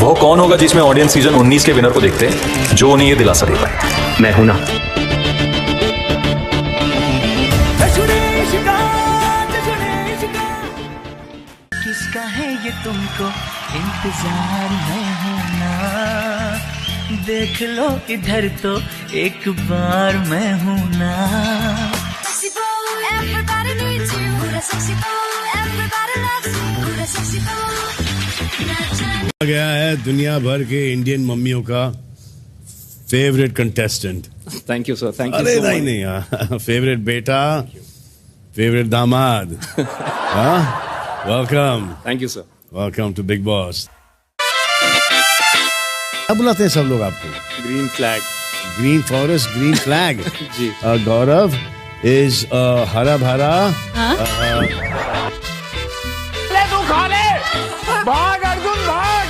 वो कौन होगा जिसमें ऑडियंस सीजन 19 के विनर को देखते हैं, जो उन्हें ये दिलासा दे पाए? मैं हूं ना। किसका है ये तुमको इंतजार में हूं ना, देख लो इधर तो एक बार मैं हूं ना। आ गया है दुनिया भर के इंडियन मम्मियों का favourite contestant. Thank you sir, thank you. अरे नहीं नहीं, फेवरेट बेटा, फेवरेट दामाद। हाँ, welcome. Thank you sir. Welcome to Bigg Boss. क्या बुलाते हैं सब लोग आपको? Green flag. Green forest, green flag. जी। गौरव इज हरा भरा। तू खा ले, भाग अर्जुन भाग,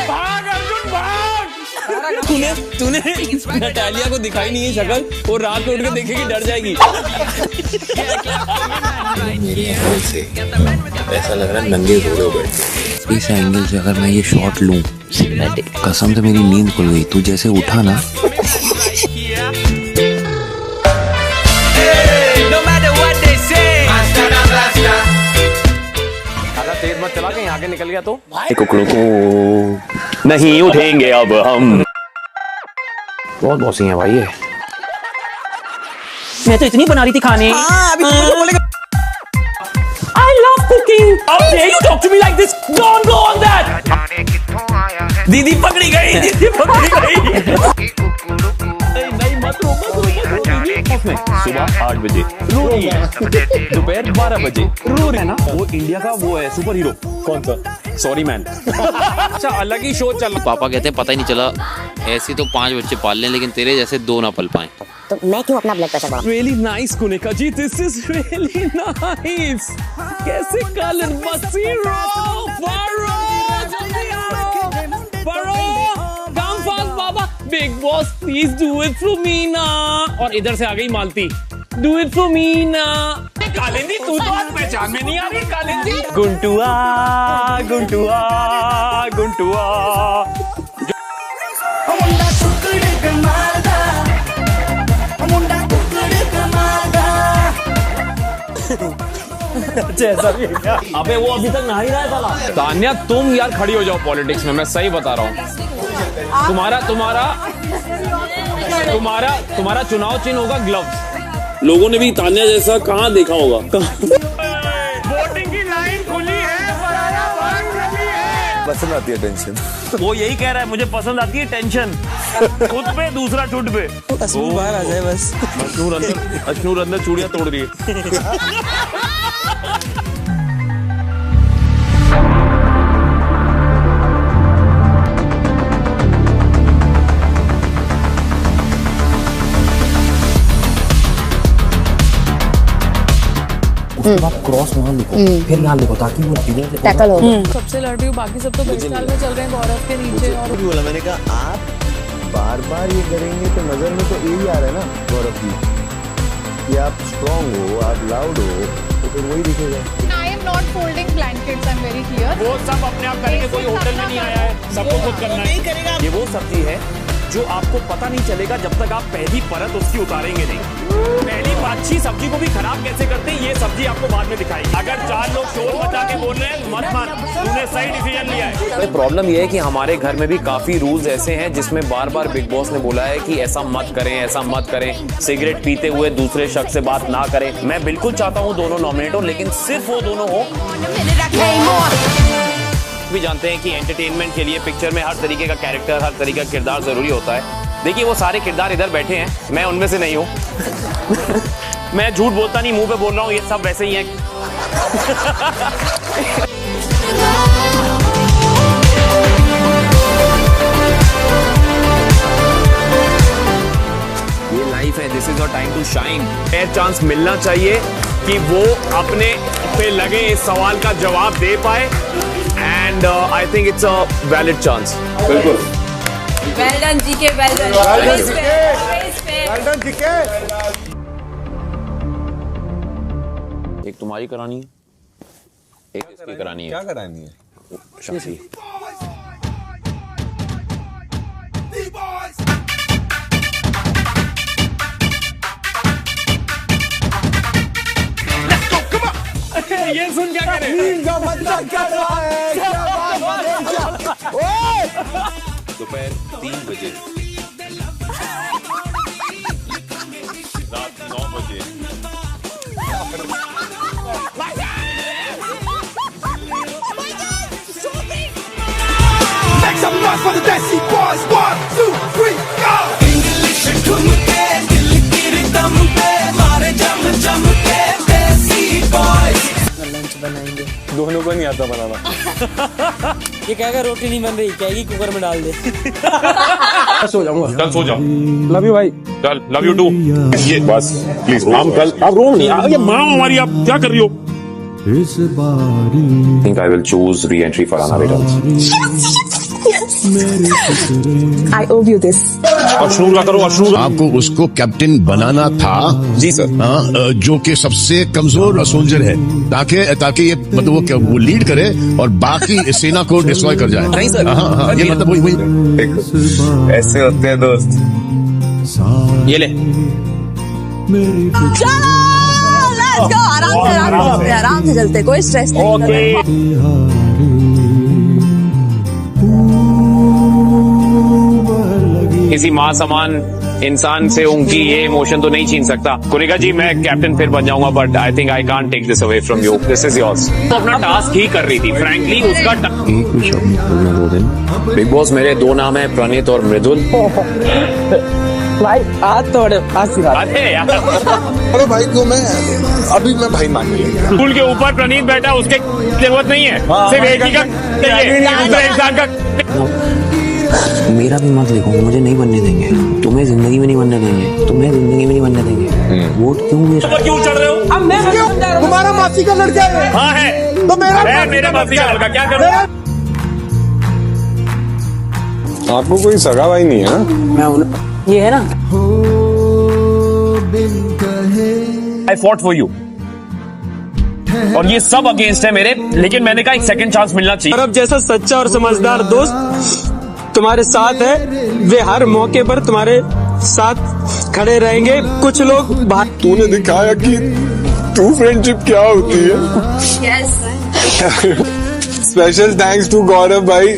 भाग अर्जुन भाग। तूने नटालिया को दिखाई नहीं है शक्ल, वो रात में उठ के देखेगी डर जाएगी। मेरे एंगल से ऐसा लग रहा है नंगे घोड़े बैठे। इस एंगल से अगर मैं ये शॉट लूं, कसम से मेरी नींद खुल गई। तू जैसे उठा ना, तेज मत चला, कहीं आगे निकल गया तो। कुकड़ों को नहीं उठेंगे अब हम। बहुत बॉसी है भाई ये। मैं तो इतनी बना रही थी खाने। I love cooking. How dare you talk to me like this? Don't go on that. दीदी पकड़ी गई, दीदी पकड़ी गई। नहीं मत रो, सुबह 8 बजे रो रही है, दोपहर 12 बजे रो रहे है ना। वो इंडिया का वो है सुपर हीरो। कौन सा? Sorry man. अच्छा, अलग ही शो चल। पापा कहते हैं पता ही नहीं चला, ऐसे तो 5 बच्चे पाल लें लेकिन तेरे जैसे 2 ना पल पाए। तो मैं क्यों अपना ब्लड प्रेशर बढ़ाऊं? Really nice Kunika ji, this is really nice. कैसे कलर बसीरो, फारो, जल्दी आओ, फारो, come fast बाबा, big boss please do it for me ना। और इधर से आ गई मालती, do it for me ना। कालिंदी तू तो आज पहचान में नहीं आ रही कालिंदी। गुंटुआ, गुंटुआ, गुंटुआ। जैसा भी है। अबे वो अभी तक नहा ही रहा है साला। तान्या तुम यार खड़ी हो जाओ पॉलिटिक्स में, मैं सही बता रहा हूँ। तुम्हारा चुनाव चिन्ह होगा ग्लव्स। लोगों ने भी तान्या जैसा कहाँ देखा होगा। वोटिंग की लाइन खुली है, फरारा भाग रही है। पसंद आती है टेंशन। वो यही कह रहा है, मुझे पसंद आती है टेंशन। खुद पे दूसरा ठुट पे। बाहर आ जाए बस। अश्नूर अंदर चूड़ियां तोड़ रही है। क्रॉस वहाँ लिखो, फिर यहाँ लिखो ताकि वो टैकल हो। सबसे लड़ रही हूँ, बाकी सब तो बेस्टाल में चल रहे हैं गौरव के नीचे। और बोला मैंने कहा आप बार बार ये करेंगे तो नजर में तो यही आ रहा है ना गौरव की, कि आप स्ट्रॉन्ग हो, आप लाउड हो, तो फिर वही दिखेगा। I am not folding blankets, I'm very clear. वो सब अपने आप करेंगे, कोई होटल में नहीं आया है, सबको खुद करना है। ये वो सब्जी है जो आपको पता नहीं चलेगा जब तक आप पहली परत उसकी उतारेंगे नहीं। पहली अच्छी सब्जी को भी खराब कैसे करते हैं, ये सब्जी आपको बाद में दिखाएगी। अगर 4 लोग शोर मचा के बोल रहे हैं, मत मान, तूने सही डिसीजन लिया है। प्रॉब्लम ये है कि हमारे घर में भी काफी रूल्स ऐसे हैं जिसमें बार बार बिग बॉस ने बोला है कि ऐसा मत करें, ऐसा मत करें, सिगरेट पीते हुए दूसरे शख्स से बात ना करें। मैं बिल्कुल चाहता हूँ दोनों नॉमिनेट हो, लेकिन सिर्फ वो दोनों हो। भी जानते हैं कि एंटरटेनमेंट के लिए पिक्चर में हर तरीके का कैरेक्टर, हर तरीके का किरदार जरूरी होता है। देखिए वो सारे किरदार इधर बैठे हैं, मैं उनमें से नहीं हूँ। मैं झूठ बोलता नहीं, मुंह पे बोल रहा हूँ, ये सब वैसे ही हैं। ये लाइफ है, this is your time to shine. Fair chance मिलना चाहिए कि वो अपने पे लगे इस सवाल का जवाब दे पाए। And I think it's a valid chance. बिल्कुल। Well done GK, well done. Well done GK. एक तुम्हारी करानी है, एक इसकी करानी है। क्या करानी है? शादी। ये सुन क्या करे? दोपहर 3 बजे, रात 9 बजे। Make some noise for the Desi Boys. 1, 2, 3, go. English ठुमके दिल की रिदम पे मारे जम जम के Desi Boys. लंच बनाएंगे। दोनों को नहीं आता बनाना। ये कहेगा रोटी नहीं बन रही, कहेगी कुकर में डाल दे। सो जाऊंगा। चल सो जाओ। लव यू भाई। चल लव यू टू। ये बस प्लीज हम कल आप रो नहीं ये माँ हमारी आप क्या कर रही हो? I think I will choose re-entry Farhana Returns. I owe you this. Ashnoor का करो अशनूर। आपको उसको कैप्टन बनाना था जी सर। हाँ, जो कि सबसे कमजोर सोल्जर है, ताकि ये मतलब वो लीड करे और बाकी सेना को डिस्ट्रॉय कर जाए। नहीं सर। हाँ हाँ, ये मतलब वही ऐसे होते हैं दोस्त। ये ले। Let's go. आराम से चलते, कोई स्ट्रेस नहीं। किसी माँ समान इंसान से उनकी ये इमोशन तो नहीं छीन सकता। कुनिका जी मैं कैप्टन फिर बन जाऊंगा, but I think I can't take this away from you. This is yours. तो अपना टास्क ही कर रही थी, फ्रैंकली उसका एक भी शब्द नहीं बोलना 2 दिन। बिग बॉस मेरे 2 नाम है, प्रणीत और मृदुल। भाई आज सिखा। अरे यार अरे भाई को मैं अभी मैं भाई मान लिया। स्कूल के ऊपर प्रणीत बैठा, उसके जरूरत नहीं है, सिर्फ एक ही का चाहिए, दूसरे इंसान का। मेरा भी मत लिखो, मुझे नहीं बनने देंगे। तुम्हें जिंदगी में नहीं बनने देंगे, तुम्हें जिंदगी में नहीं बनने देंगे। वोट क्यों मेरा? क्यों चढ़ रहे हो? अब मैं तुम्हारा मासी का लड़का है। हाँ है तो मेरा मासी का लड़का, क्या करूँ? आपको कोई सगा भाई नहीं है? ये है ना, आई फॉट फॉर यू और ये सब अगेंस्ट है मेरे, लेकिन मैंने कहा एक सेकंड चांस मिलना चाहिए। अरब जैसा सच्चा और समझदार दोस्त तुम्हारे साथ है, वे हर मौके पर तुम्हारे साथ खड़े रहेंगे। कुछ लोग तूने दिखाया कि ट्रू फ्रेंडशिप क्या होती है। स्पेशल थैंक्स टू गौरव भाई।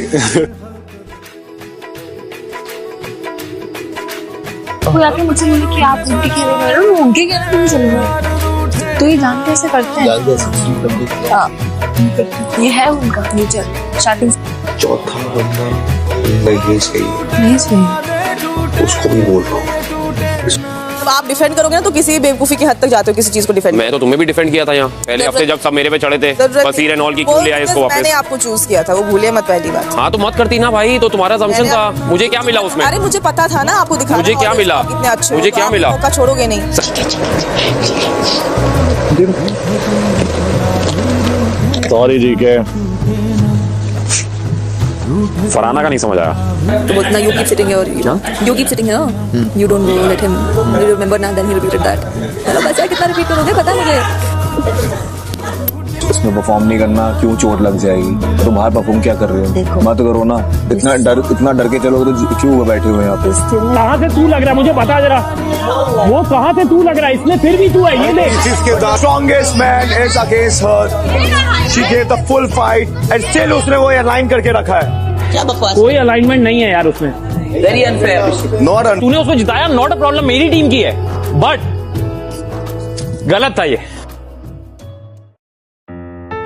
कोई आके मुझसे बोले कि आप उनके कहने में रहो, उनके कहने में चलूंगा। तो ये जान कैसे करते हैं? हाँ, ये है उनका नेचर स्टार्टिंग। चौथा बंदा ये सही नहीं सही। उसको भी बोल रहा हूँ। आप डिफेंड करोगे ना तो किसी बेवकूफी की हद तक जाते हो किसी चीज को डिफेंड। मैं तो तुम्हें भी डिफेंड किया था यहाँ पहले हफ्ते, जब सब मेरे पे चढ़े थे। बसीर एंड ऑल की क्यों ले आए इसको वापस? मैंने आपको चूज किया था, वो भूले मत पहली बात। हाँ तो मत करती ना भाई, तो तुम्हारा असम्पशन था। मुझे क्या मिला उसमें? अरे मुझे पता था ना आपको दिखाना। मुझे क्या मिला? कितने अच्छे मुझे क्या मिला? मौका छोड़ोगे नहीं। सॉरी जी के फरहाना का नहीं समझ आया। तो बोलना you keep sitting here, you keep sitting here, you don't know let him, you remember ना, देन ही रिपीटेड दैट। चलो बच्चा कितना रिपीट करोगे पता मुझे। उसमें परफॉर्म नहीं करना, क्यों चोट लग जाएगी? तुम बाहर परफॉर्म क्या कर रहे हो? मत करो ना, इतना डर के चलोगे तो क्यों बैठे हुए यहाँ पे? कहाँ से तू लग रहा है मुझे बता जरा, वो कहाँ से तू लग रहा है? इसमें फिर भी तू है, ये देख। Strongest man is against her, she gave the full fight and still उसने वो अलाइन करके रखा है। क्या बकवास? कोई अलाइनमेंट नहीं है यार उसमें। Very unfair. नॉट तूने उसमें जिताया, नॉट अ प्रॉब्लम, मेरी टीम की है, बट गलत था ये।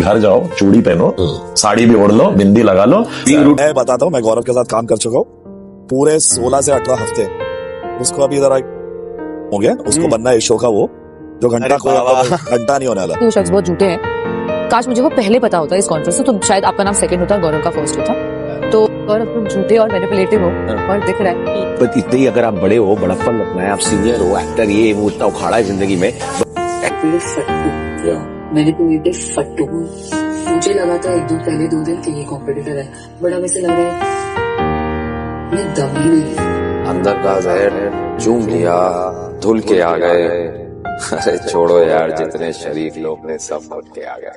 घर जाओ, चूड़ी पहनो, साड़ी भी ओढ़ लो, बिंदी लगा लो। मैं बताता हूँ, मैं गौरव के साथ काम कर चुका हूँ पूरे 16 से 18 हफ्ते। उसको अभी जरा हो गया, उसको बनना है शो का वो जो घंटा नहीं होने वाला। वो शख्स बहुत झूठे हैं। काश मुझे वो पहले पता होता इस कॉन्फ्रेंस में, तो शायद आपका नाम सेकंड होता, गौरव का फर्स्ट होता। तो गौरव तुम झूठे और मैनिपुलेटिव हो और दिख रहा है। पर इतने ही अगर आप बड़े हो, बड़प्पन लगना है, आप सीनियर हो, एक्टर, ये वो इतना उखाड़ा है जिंदगी में। मैनिपुलेटिव फट्टू। मुझे लगा था 1 दिन पहले 2 दिन कि ये कॉम्पिटिटर है, बड़ा वैसे लग रहा है मैं दम ही नहीं। अंदर का जहर चूम लिया, धुल के आ गए। अरे छोड़ो यार, जितने शरीफ लोग ने सब उठ के आ गए।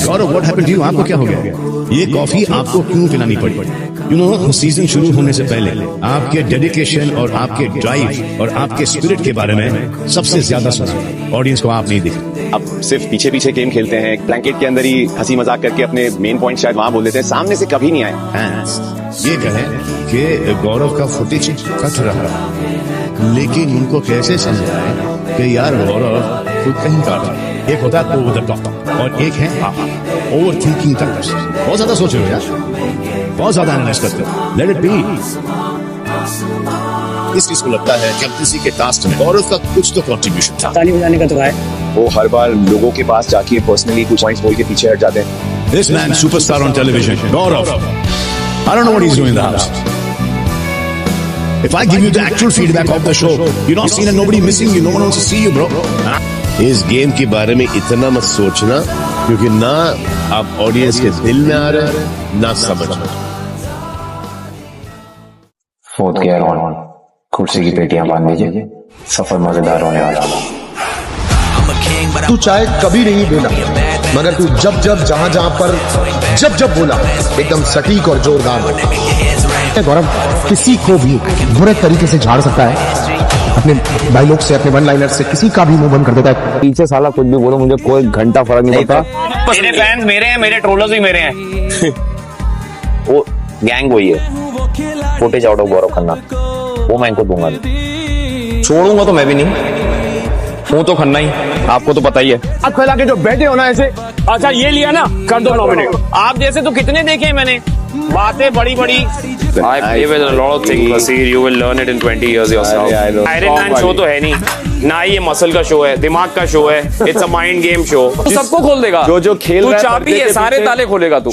गौरव व्हाट हैपेंड टू यू? आपको क्या हो गया? ये कॉफी आपको क्यों पिलानी पड़ी? यू नो, सीजन शुरू होने से पहले आपके डेडिकेशन और आपके ड्राइव और आपके स्पिरिट के बारे में सबसे ज्यादा सुना, ऑडियंस को आप नहीं दिखे। अब सिर्फ पीछे पीछे गेम खेलते हैं, ब्लैंकेट के अंदर ही हंसी मजाक करके अपने मेन पॉइंट शायद वहां बोल देते हैं, सामने से कभी नहीं आए। ये कहें कि गौरव का फुटेज कट रहा, लेकिन उनको कैसे समझाएं कि यार गौरव खुद कहीं काट रहा है। एक होता है ओवर द टॉप और एक है ओवर थिंकिंग टाइप्स। बहुत ज्यादा सोच रहे हो यार, बहुत ज्यादा एनालाइज करते हो। Let it be. इस चीज को लगता है कि किसी के टास्क में गौरव का कुछ तो कंट्रीब्यूशन था। ताली बजाने का तो है, वो हर बार लोगों के पास जाके पर्सनली कुछ पॉइंट्स बोल के पीछे हट जाते हैं। This man superstar on television, Gaurav. I don't know what he's doing in the house. If I give you the actual feedback of the show, you're not seen and nobody missing you. No one wants to see you, bro. इस game के बारे में इतना मत सोचना, क्योंकि ना आप ऑडियंस के दिल में आ रहे हैं ना समझ रहे। फोर्थ गियर ऑन, कुर्सी की पेटियां बांध लीजिए, सफर मजेदार होने वाला है। तू चाहे कभी नहीं बोला, मगर तू जब जब जहां जहां पर जब जब बोला एकदम सटीक और जोरदार बोला। गौरव किसी को भी बुरे तरीके से झाड़ सकता है, अपने डायलॉग से, अपने वन लाइनर से किसी का भी मुंह बंद कर देता है। पीछे साला कुछ भी बोलो, मुझे कोई घंटा फर्क नहीं पड़ता। मेरे फैंस मेरे हैं, मेरे ट्रोलर्स भी मेरे हैं। वो गैंग वही है। Footage out of Gaurav Khanna वो मैं इनको दूंगा नहीं, छोड़ूंगा तो मैं भी नहीं हूँ, तो खन्ना ही, आपको तो पता ही है। आप फैला के जो बैठे हो ना ऐसे, अच्छा ये लिया ना, कर दो नॉमिनेट। आप जैसे तो कितने देखे हैं मैंने, बातें बड़ी बड़ी। I play with a lot of things, Basir. You will learn it in 20 years yourself. Iron Man show तो है नहीं, ना ये मसल का शो है, दिमाग का शो है। It's a mind game show. तू सबको खोल देगा, जो खेल रहा है, तू चाबी है, सारे ताले खोलेगा तू।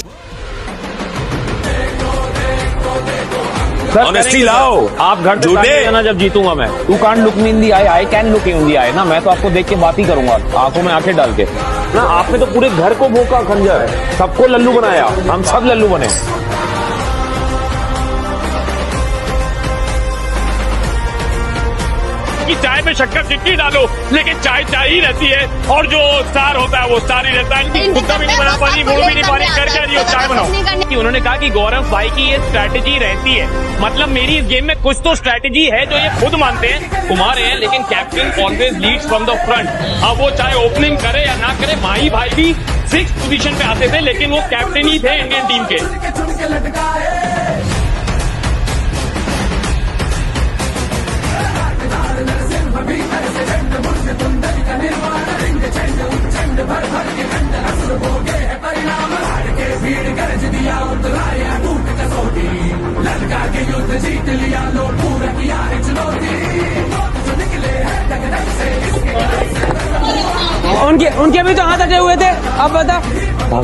ऑनेस्टली लाओ, आप घर पे ना जब जीतूंगा मैं। तू can't look me in the eye, I can look in the eye ना। मैं तो आपको देख के बात ही करूंगा, आंखों में आंखें डाल के ना। आपने तो पूरे घर को भोंका खंजर, सबको लल्लू बनाया, हम सब लल्लू बने। कि चाय में शक्कर चिट्ठी डालो, लेकिन चाय चाय ही रहती है, और जो स्टार होता है वो स्टार ही रहता है। कुत्ता भी नहीं बना पानी, मुंह भी नहीं पानी, कर क्या रही हो, चाय बनाओ। कि उन्होंने कहा कि गौरव भाई की ये स्ट्रैटेजी रहती है, मतलब मेरी इस गेम में कुछ तो स्ट्रैटेजी है जो ये खुद मानते हैं। कुमार है, लेकिन captain always leads from the front. अब वो चाहे ओपनिंग करे या ना करे, माही भाई भी 6th पोजीशन पे आते थे, लेकिन वो कैप्टन ही थे इंडियन टीम के। उनके भी तो हाथ अटे हुए थे, अब बता। वो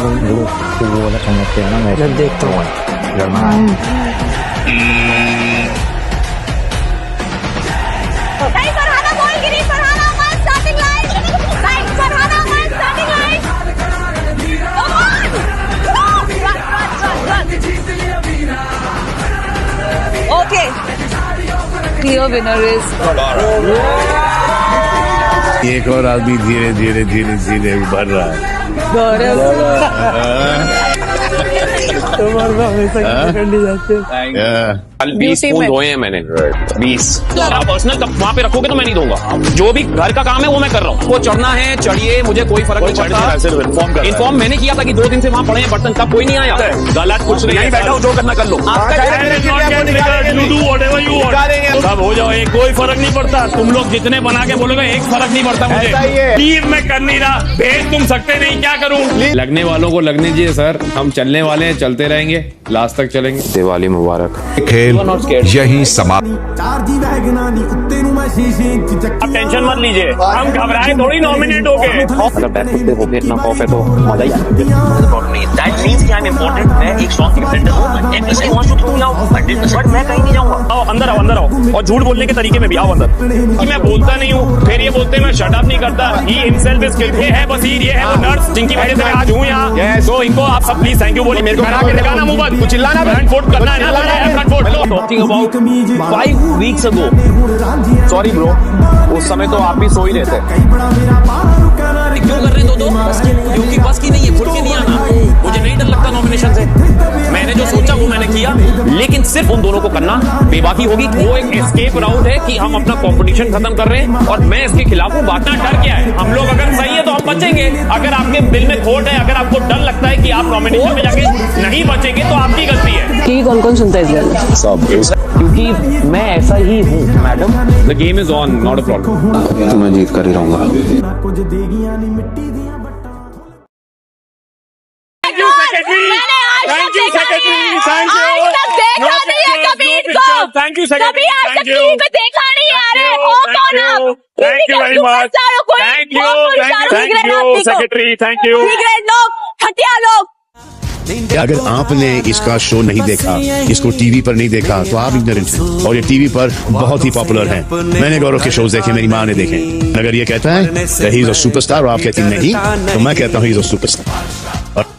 वाला समझते हैं ना, मैं देखता हूँ Okay. Clear winner is एक और आदमी धीरे धीरे धीरे धीरे उभर रहा है। कल 20 फूल धोए हैं मैंने, 20। आप पर्सनल वहाँ पे रखोगे तो मैं नहीं दूंगा। जो भी घर का काम है वो मैं कर रहा हूँ। वो चढ़ना है चढ़िए, मुझे कोई फर्क नहीं पड़ता। इन्फॉर्म मैंने किया था कि 2 दिन से वहाँ पड़े हैं बर्तन, तब कोई नहीं आया। गलत कुछ नहीं, बैठा हूँ, जो करना कर लो। सब हो जाओ, कोई फर्क नहीं पड़ता। तुम लोग जितने बना के बोलोगे एक फर्क नहीं पड़ता मुझे। लीव मैं कर नहीं रहा, भेज तुम सकते नहीं, क्या करूँ। लगने वालों को लगने दीजिए सर, हम चलने वाले हैं, चलते रहेंगे, लास्ट तक चलेंगे। दिवाली मुबारक। खेल यही समाप्त। अब टेंशन मत लीजिए, हम घबराए थोड़ी नॉमिनेट हो गए। अगर बैक फुट पे हो गए इतना खौफ है तो मजा ही आता है। दैट मींस कि आई एम इंपॉर्टेंट। मैं एक सॉन्ग की डिफेंडर हूं, MSI wants to throw me out, but मैं कहीं नहीं जाऊंगा। आओ अंदर आओ, अंदर आओ, और झूठ बोलने के तरीके में भी आओ अंदर। कि मैं बोलता नहीं हूं, फिर ये बोलते हैं मैं शट अप नहीं करता। He himself is killed. ये है बसीर, ये है वो नर्स जिनकी वजह से मैं आज हूं यहाँ। तो इनको आप सब प्लीज थैंक यू बोलिए। मेरे को करा के दिखाना मुंह बंद, चिल्लाना, फ्रंट फुट करना है, front foot. Talking about 5 weeks ago, sorry bro, उस समय तो आप भी सो ही रहते। क्यों कर रहे हैं दो? क्योंकि बस की नहीं है, खुल के नहीं आना। उन दोनों को करना बेबाकी होगी। वो एक एस्केप राउट है कि हम अपना कंपटीशन खत्म कर रहे हैं और मैं इसके खिलाफ हूँ। बात ना डर क्या है, हम लोग अगर सही है तो हम बचेंगे। अगर आपके दिल में खोट है, अगर आपको डर लगता है कि आप नॉमिनेशन में जाके नहीं बचेंगे तो आपकी गलती है। कि कौन कौन सुनता है इस सब क्योंकि मैं ऐसा ही हूँ madam. The game is on, not a problem. तो मैं जीत कर ही रहूंगा। Thank you secretary, thank you, देखा नहीं आ रहे हो कौन आप? Thank you very much, thank you secretary, thank you. लोग हटिया लोग। अगर आपने इसका शो नहीं देखा, इसको टीवी पर नहीं देखा, तो आप इग्नोरेंट हैं। और ये टीवी पर बहुत ही पॉपुलर है। मैंने गौरव के शोज देखे, मेरी माँ ने देखे। अगर ये कहता है ही इज अ सुपरस्टार और आप कहती नहीं, तो मैं कहता हूँ ही इज अ सुपरस्टार। और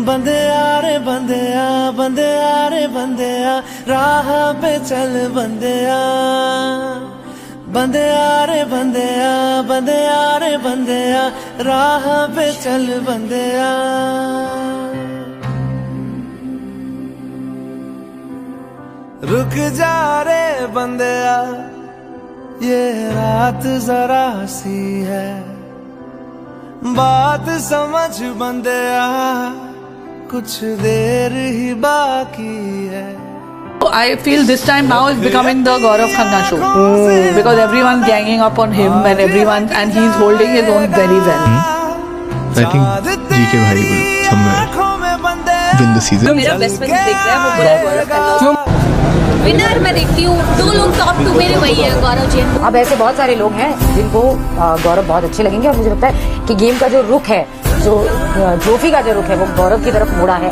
बंदे आ रे बंदे आ, बंदे आ रे बंदे आ, राह पे चल बंदे आ, बंदे आ रे बंदे आ, बंदे आ रे बंदे आ, राह पे चल बंदे आ। रुक जा रे बंदे आ, ये रात जरा सी है, बात समझ बंदे आ, कुछ देर ही बाकी है। I feel this time now is becoming the Gaurav Khanna show because everyone's ganging up on him and he's holding his own very well. I think GK भाई will somewhere win the season. मेरा best friend देख रहा है, वो बोला Gaurav Khanna winner मैं देखती हूँ। 2 लोग टॉप 2 मेरे वही है, गौरव जी। अब ऐसे बहुत सारे लोग हैं जिनको गौरव बहुत अच्छे लगेंगे और मुझे लगता है कि गेम का जो रुख है, जो ट्रॉफी का जो रुख है, वो गौरव की तरफ मुड़ा है।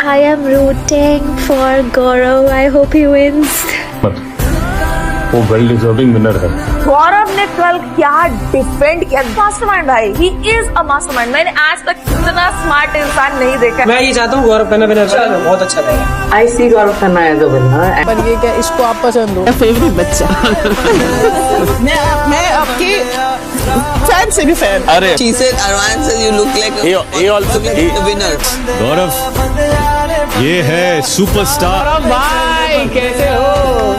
I am rooting for Gaurav. I hope he wins. वो वेल डिजर्विंग विनर है। गौरव ने कल क्या डिफेंड किया, मास्टरमाइंड भाई, ही इज अ मास्टरमाइंड। मैंने आज तक इतना स्मार्ट इंसान नहीं देखा। मैं ये चाहता हूँ गौरव खन्ना विनर, बहुत अच्छा लगेगा। आई सी Gaurav Khanna as a winner. पर ये क्या इसको आप पसंद हो? फेवरेट बच्चा। मैं आपके फैन से भी फैन। अरे she said Arman says you look like he also the winner. गौरव ये है सुपरस्टार। भाई कैसे हो?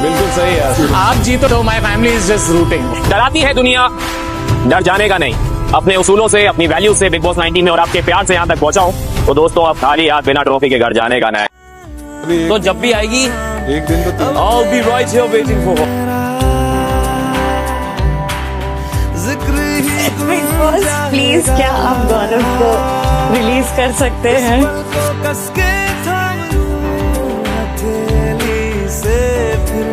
बिल्कुल सही है। आप जीतो तो my family is just rooting. डराती है दुनिया, डर जाने का नहीं। अपने उसूलों से, अपनी वैल्यूज से बिग बॉस 19 में और आपके प्यार से यहाँ तक पहुंचा हूँ। तो दोस्तों अब खाली हाथ बिना ट्रॉफी के घर जाने का नहीं। तो जब भी आएगी एक दिन तो I'll be right here waiting for her। Please क्या आप गौरव को रिलीज कर सकते हैं?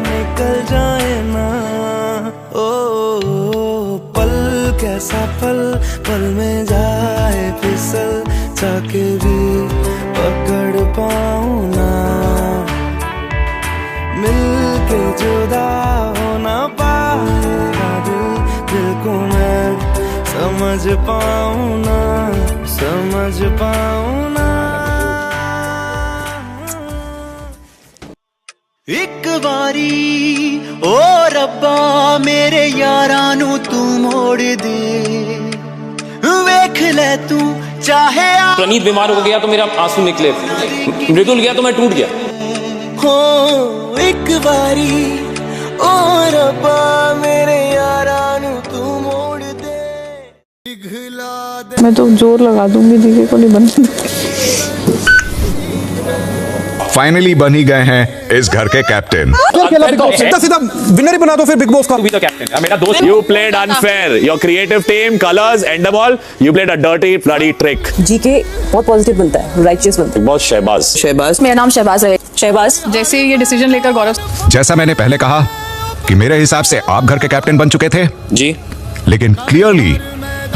निकल जाए ना ओ पल, कैसा पल, पल में जाए फिसल, चाके भी पकड़ पाऊं ना, मिल के जुदा हो ना पाएगा दिल, दिल को मैं समझ पाऊं ना, समझ पाऊं ना। एक बारी ओ रब्बा मेरे यारा नू तू मोड़ दे, वेख ले तू चाहे। प्रणीत बीमार हो गया तो मेरा आंसू निकले, मृदुल गया तो मैं टूट गया। हो एक बारी ओ रब्बा मेरे यारा नू तू मोड़ दे, पिघला दे। मैं तो जोर लगा दूंगी, जीके को नहीं बनने। फाइनली बन ही गए हैं इस घर के कैप्टन। सीधा सीधा विनर ही बना दो फिर बिग बॉस का। तू भी तो कैप्टन है मेरा दोस्त। You played unfair. Your creative team, colors, endemol. You played a dirty, bloody trick. GK बहुत पॉजिटिव बनता है, राइचियस बनता है। बहुत शहबाज। शहबाज, मेरा नाम शहबाज है। शहबाज जैसे ये डिसीजन लेकर गौरव, जैसा मैंने पहले कहा कि मेरे हिसाब से आप घर के कैप्टन बन चुके थे जी, लेकिन क्लियरली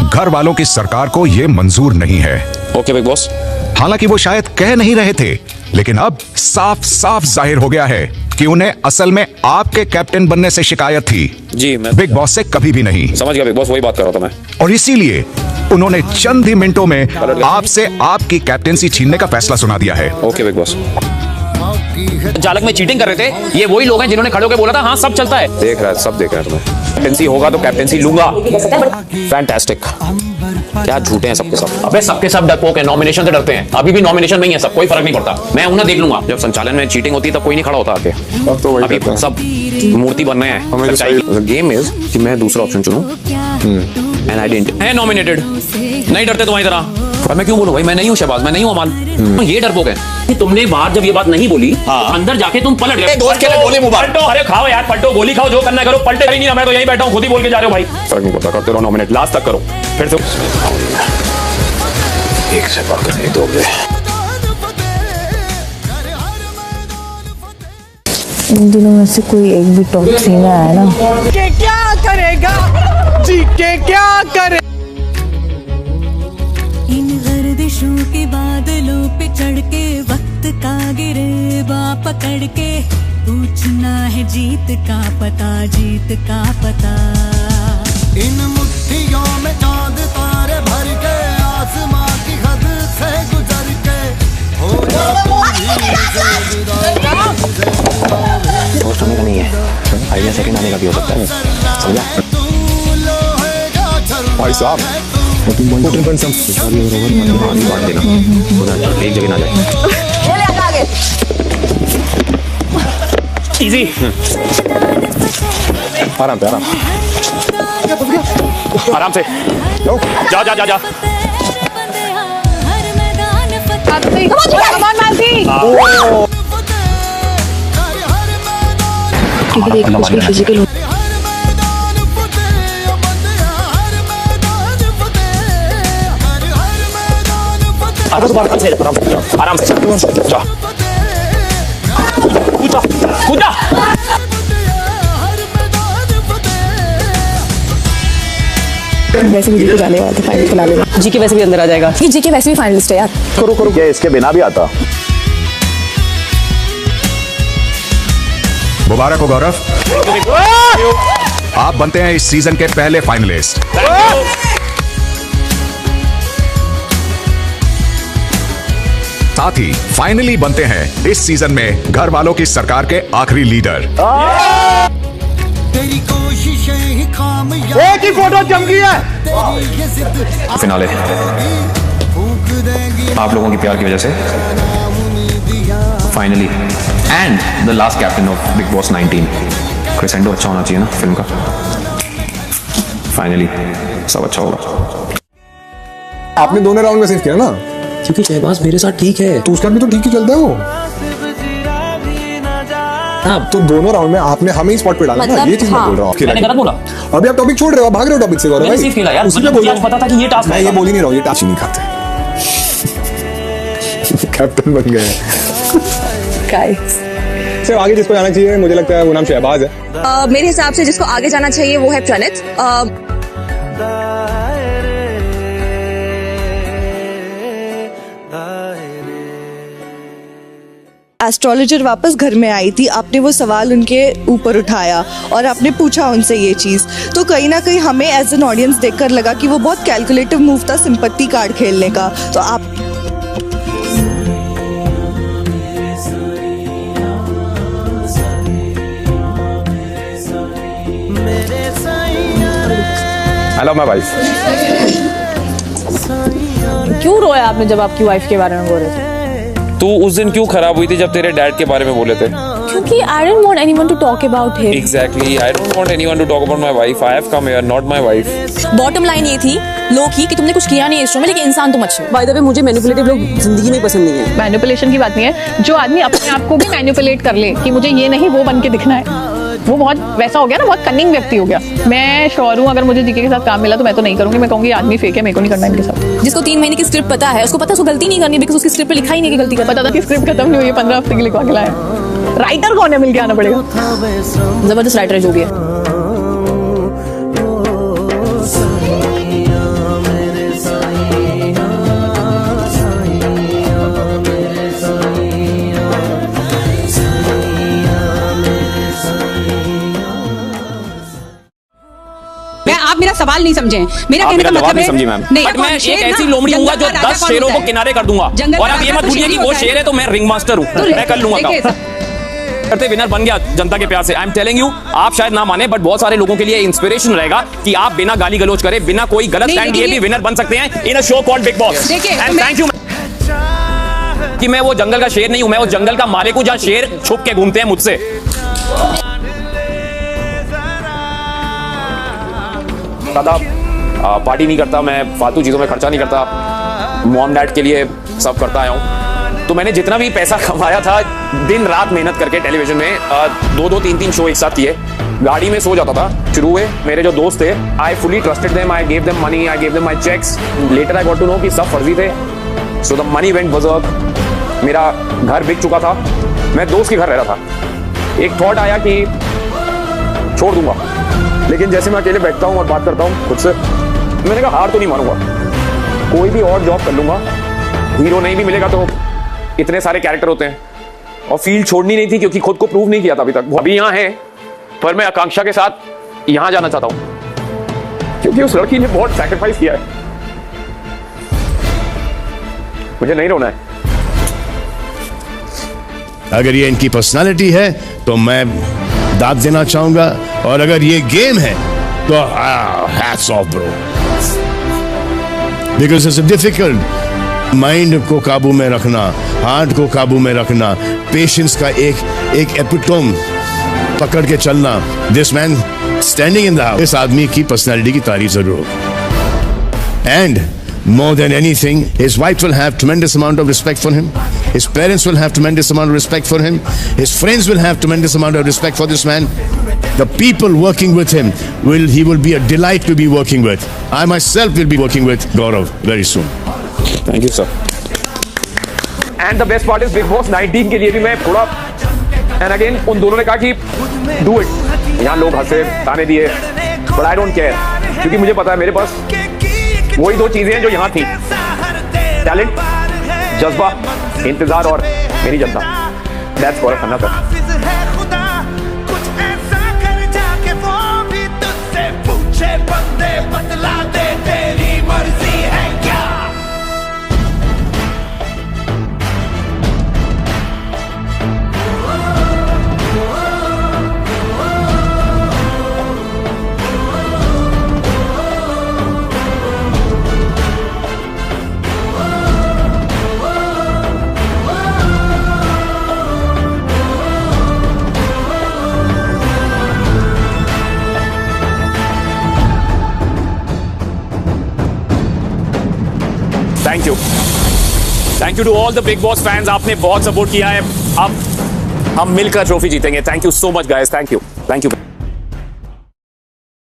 घर वालों की सरकार को ये मंजूर नहीं है। Okay big boss. हालांकि वो शायद कह नहीं रहे थे, लेकिन अब साफ साफ जाहिर हो गया है कि उन्हें असल में आपके कैप्टन बनने से शिकायत थी जी, मैं बिग बॉस से कभी भी नहीं। समझ गया बिग बॉस, वही बात कर रहा था मैं। और इसीलिए उन्होंने चंद ही मिनटों में आपसे आपकी कैप्टेंसी छीनने का फैसला सुना दिया है। Okay big boss. चालक में चीटिंग कर रहे थे, ये वही लोग हैं जिन्होंने खड़े होकर बोला था हाँ सब चलता है। देख रहा है, सब देख रहा है तुम्हें। कैप्टेंसी होगा तो कैप्टेंसी लूंगा। फैंटास्टिक। क्या झूठे हैं सबके सब। अबे सबके सब डरपोक हैं, नॉमिनेशन से डरते हैं। अभी भी नॉमिनेशन में ही है सब, कोई फर्क नहीं पड़ता। मैं उन्हें देख लूंगा। जब संचालन में चीटिंग होती है तब कोई नहीं खड़ा होता आके। अभी सब मूर्ति बन रहे हैं। गेम इज कि मैं दूसरा ऑप्शन चुनूं एंड आई डिडंट है नॉमिनेटेड। नहीं डरते तुम्हारी तरह। और मैं क्यों बोलूं भाई, मैं नहीं हूं शहबाज, मैं नहीं हूं अमाल। ये डरपोक है कि तुमने बाहर जब ये बात नहीं बोली, अंदर जाके तुम पलट गए। दोस्त के लिए गोली मुबारक। पलटो, अरे खाओ यार, पलटो, गोली खाओ, जो करना करो। पलटे ही नहीं, मैं तो यहीं बैठा हूं, खुद ही बोल के जा रहे हो भाई। फर्क नहीं पड़ता, करते रहो नॉमिनेट, लास्ट तक करो। फिर से एक से पकड़ नहीं दोगे। इन दिनों में से कोई एक भी टॉप 3 में आया ना, के क्या करेगा जी के क्या करे। इन गर्दिशों के बादलों पे चढ़ के वक्त का गिरेबा पकड़ के पूछना है जीत का पता, जीत का पता। इन मुट्ठियों में चांद तारे भर के आसमां की हद से गुजर के हो जा दोस्त होने का नहीं है, आइडिया सेकंड आने का भी हो सकता है, समझा? भाई साहब बांट देना, एक जगह ना जाए। इजी। आराम से, आराम से। जा जा जा जा। क्योंकि देख कुछ भी फिजिकल हो। आराम से जा। कूदा कूदा। वैसे भी जीके जाने वाला था फाइनल फिनाले में। जीके वैसे भी अंदर आ जाएगा। ये जीके वैसे भी फाइनलिस्ट है यार। करो करो, क्या इसके बिना भी आता। मुबारक हो गौरव, आप बनते हैं इस सीजन के पहले फाइनलिस्ट। साथ ही फाइनली बनते हैं इस सीजन में घर वालों की सरकार के आखिरी लीडर। तेरी कोशिशें ही कामयाब। एक ही फोटो चमकी है। फिनाले आप लोगों की प्यार की वजह से finally and the last captain of big boss 19 crescendo अच्छा होना चाहिए ना फिल्म का। फाइनली सब अच्छा होगा। आपने दोनों राउंड में सेव किया ना, क्योंकि शहबाज मेरे साथ ठीक है। तो उसका भी तो ठीक ही चलता है वो। तो दोनों राउंड में आपने हमें ही स्पॉट पे डाला ना, ये चीज मैं बोल रहा हूँ। मैंने गलत बोला। अभी आप टॉपिक छोड़ रहे हो, भाग रहे हो टॉपिक से गौरव भाई। मैंने खेला यार, मुझे पता था कि ये टास्क मैं ये बोल ही नहीं रहा हूँ, ये टास्क नहीं खाते। कैप्टन बन गए गाइस। सिर्फ आगे जिसको जाना चाहिए मुझे लगता है वो नाम शहबाज है। मेरे हिसाब से जिसको आगे जाना चाहिए वो है प्रणित। एस्ट्रोलॉजर वापस घर में आई थी, आपने वो सवाल उनके ऊपर उठाया और आपने पूछा उनसे ये चीज़, तो कहीं ना कहीं हमें एज एन ऑडियंस देखकर लगा कि वो बहुत कैलकुलेटिव मूव था सिंपैथी कार्ड खेलने का। तो आप आई लव माय वाइफ। क्यों रोया आपने जब आपकी वाइफ के बारे में बोल रहे थे? तू उस दिन क्यों खराब हुई थी जब तेरे डैड के बारे में बोले थे? क्योंकि I don't want anyone to talk about him. Exactly, I don't want anyone to talk about my wife. I have come here, not my wife. Bottom line ये थी लो की कि तुमने कुछ किया नहीं इस शो में, लेकिन इंसान तुम अच्छे हो। बाय द वे मुझे मैनिपुलेटिव लोग जिंदगी में पसंद नहीं है। मैनिपुलेशन की बात नहीं है, जो आदमी अपने आप को भी मैनिपुलेट कर ले कि मुझे ये नहीं वो बन के दिखना है, वो बहुत वैसा हो गया ना, बहुत कनिंग व्यक्ति हो गया। मैं श्योर हूँ अगर मुझे जीके के साथ काम मिला तो मैं तो नहीं करूंगी, मैं कहूंगी आदमी फेक है, मेरे को नहीं करना इनके साथ। जिसको 3 महीने की स्क्रिप्ट पता है, उसको पता है उसको गलती नहीं करनी, बिकॉज़ उसकी स्क्रिप्ट पे लिखा ही नहीं कि गलती करना। पता था कि स्क्रिप्ट खत्म नहीं हुई है, 15 हफ्ते की लिखवा के लाया। राइटर कौन है, मिल के आना पड़ेगा। जबरदस्त राइटर है जो भी है। आप मेरा सवाल नहीं समझे। मेरा कहने का मतलब है समझी मैम, बट मैं एक ऐसी लोमड़ी दूंगा जो 10 शेरों को किनारे कर दूंगा। और आप ये मत भूलिए कि वो शेर है तो मैं रिंग मास्टर हूँ, मैं कर लूंगा काम। करते विनर बन गया जनता के प्यार से। आई एम टेलिंग यू, आप शायद ना माने बट बहुत सारे लोगों के लिए इंस्पिरेशन रहेगा कि आप बिना गाली गलौज करे, बिना कोई गलत स्टैंड लिए भी विनर बन सकते हैं in a show called Bigg Boss. And thank you कि मैं वो जंगल का शेर नहीं हूं, मैं वो जंगल का मालिक हूं जहां शेर छुप के घूमते हैं मुझसे। दादा पार्टी नहीं करता, मैं फालतू चीजों में खर्चा नहीं करता, मॉम डैड के लिए सब करता आया हूं। तो मैंने जितना भी पैसा कमाया था दिन रात मेहनत करके टेलीविजन में 2-2, 3-3 शो एक साथ किए, गाड़ी में सो जाता था। शुरू हुए मेरे जो दोस्त थे, I fully trusted them, I gave them money, I gave them my cheques. Later I got to know कि सब फर्जी थे। So the money went berserk. मेरा घर बिक चुका था, मैं दोस्त के घर रह रहा था। एक थॉट आया कि छोड़ दूंगा, लेकिन जैसे मैं अकेले बैठता हूँ और बात करता हूँ खुद से, मैंने कहा हार तो नहीं मानूंगा, कोई भी और जॉब कर लूंगा। हीरो नहीं भी मिलेगा तो इतने सारे कैरेक्टर होते हैं, और फील्ड छोड़नी नहीं थी क्योंकक्योंकि खुद को प्रूव नहीं किया था अभी तक। अभी यहाँ है पर मैं आकांक्षा के साथ यहाँ जाना चाहता हूँ क्योंकि उस लड़की ने बहुत सैक्रिफाइस किया है। मुझे नहीं रोना है। अगर ये इनकी पर्सनालिटी है तो मैं दाद देना चाहूंगा, और अगर ये गेम है तो hats off bro, because it's difficult. Mind को काबू में रखना, हार्ट को काबू में रखना, पेशेंस का एक एपिटोम पकड़ के चलना। This man standing in the house, इस आदमी की पर्सनालिटी की तारीफ जरूर होगी। And more than anything, his wife will have tremendous amount of respect for him, his parents will have tremendous amount of respect for him, his friends will have tremendous amount of respect for this man. The people working with him he will be a delight to be working with. I myself will be working with Gaurav very soon. Thank you sir. And the best part is Big Boss 19 के लिए भी मैं थोड़ा, and again उन दोनों ने कहा कि do it. यहाँ लोग हंसे, ताने दिए, but I don't care, क्योंकि मुझे पता है मेरे पास वही दो चीजें हैं जो यहाँ थी, टैलेंट, जज्बा, इंतजार और मेरी जनता। That's Gaurav Khanna sir. Thank you to all the Bigg Boss fans, आपने बहुत सपोर्ट किया है। अब हम मिलकर ट्रॉफी जीतेंगे। Thank you so much guys, thank you.